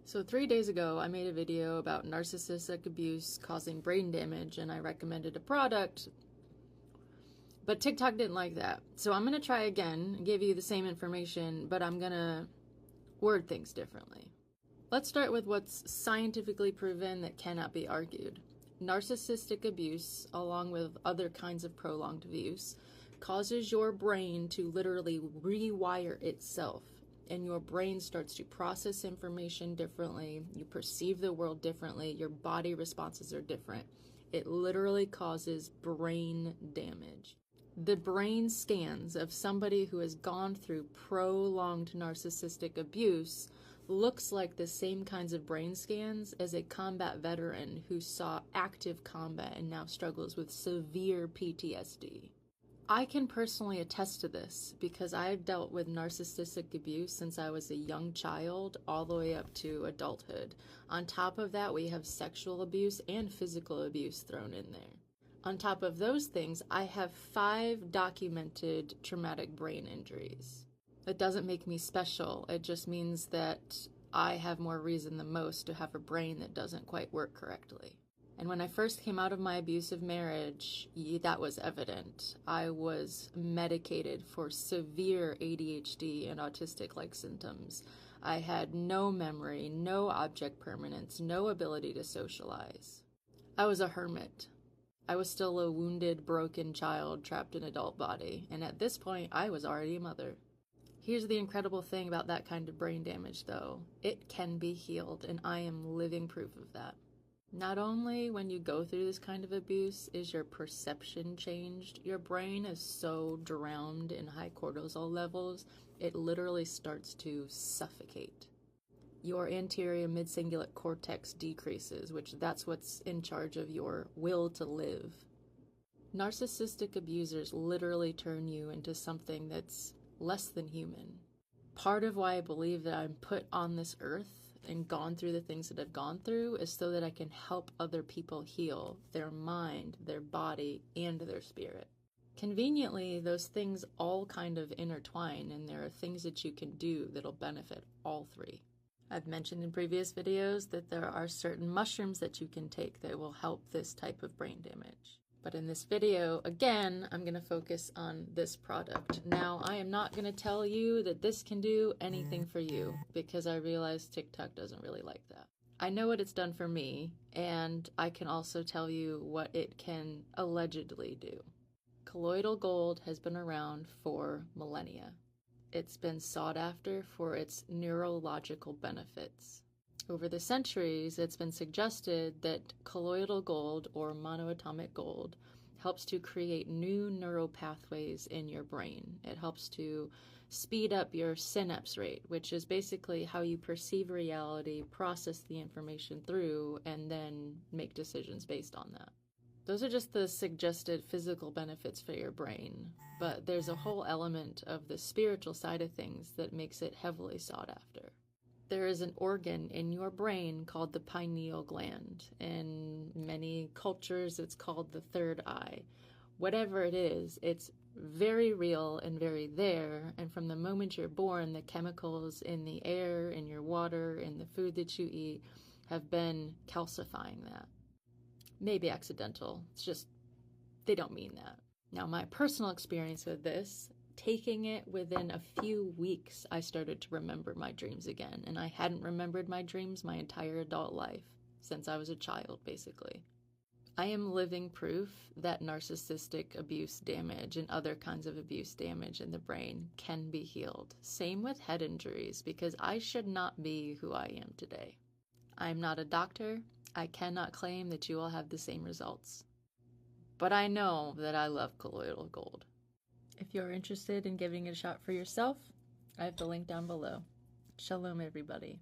So 3 days ago, I made a video about narcissistic abuse causing brain damage, and I recommended a product, but TikTok didn't like that. So I'm going to try again and give you the same information, but I'm going to word things differently. Let's start with what's scientifically proven that cannot be argued. Narcissistic abuse, along with other kinds of prolonged abuse, causes your brain to literally rewire itself. And your brain starts to process information differently. You perceive the world differently. Your body responses are different. It literally causes brain damage. The brain scans of somebody who has gone through prolonged narcissistic abuse looks like the same kinds of brain scans as a combat veteran who saw active combat and now struggles with severe PTSD. I can personally attest to this because I've dealt with narcissistic abuse since I was a young child all the way up to adulthood. On top of that, we have sexual abuse and physical abuse thrown in there. On top of those things, I have 5 documented traumatic brain injuries. It doesn't make me special. It just means that I have more reason than most to have a brain that doesn't quite work correctly. And when I first came out of my abusive marriage, that was evident. I was medicated for severe ADHD and autistic-like symptoms. I had no memory, no object permanence, no ability to socialize. I was a hermit. I was still a wounded, broken child trapped in an adult body. And at this point, I was already a mother. Here's the incredible thing about that kind of brain damage, though. It can be healed, and I am living proof of that. Not only when you go through this kind of abuse is your perception changed, your brain is so drowned in high cortisol levels, it literally starts to suffocate. Your anterior mid-cingulate cortex decreases, which that's what's in charge of your will to live. Narcissistic abusers literally turn you into something that's less than human. Part of why I believe that I'm put on this earth and gone through the things that I've gone through is so that I can help other people heal their mind, their body, and their spirit. Conveniently, those things all kind of intertwine, and there are things that you can do that'll benefit all 3. I've mentioned in previous videos that there are certain mushrooms that you can take that will help this type of brain damage. But in this video, again, I'm going to focus on this product. Now, I am not going to tell you that this can do anything for you because I realize TikTok doesn't really like that. I know what it's done for me, and I can also tell you what it can allegedly do. Colloidal gold has been around for millennia. It's been sought after for its neurological benefits. Over the centuries, it's been suggested that colloidal gold, or monoatomic gold, helps to create new neural pathways in your brain. It helps to speed up your synapse rate, which is basically how you perceive reality, process the information through, and then make decisions based on that. Those are just the suggested physical benefits for your brain, but there's a whole element of the spiritual side of things that makes it heavily sought after. There is an organ in your brain called the pineal gland. In many cultures, it's called the third eye. Whatever it is, it's very real and very there. And from the moment you're born, the chemicals in the air, in your water, in the food that you eat have been calcifying that. Maybe accidental. It's just, they don't mean that. Now, my personal experience with this, taking it within a few weeks, I started to remember my dreams again. And I hadn't remembered my dreams my entire adult life, since I was a child, basically. I am living proof that narcissistic abuse damage and other kinds of abuse damage in the brain can be healed. Same with head injuries, because I should not be who I am today. I am not a doctor. I cannot claim that you will have the same results. But I know that I love colloidal gold. If you're interested in giving it a shot for yourself, I have the link down below. Shalom, everybody.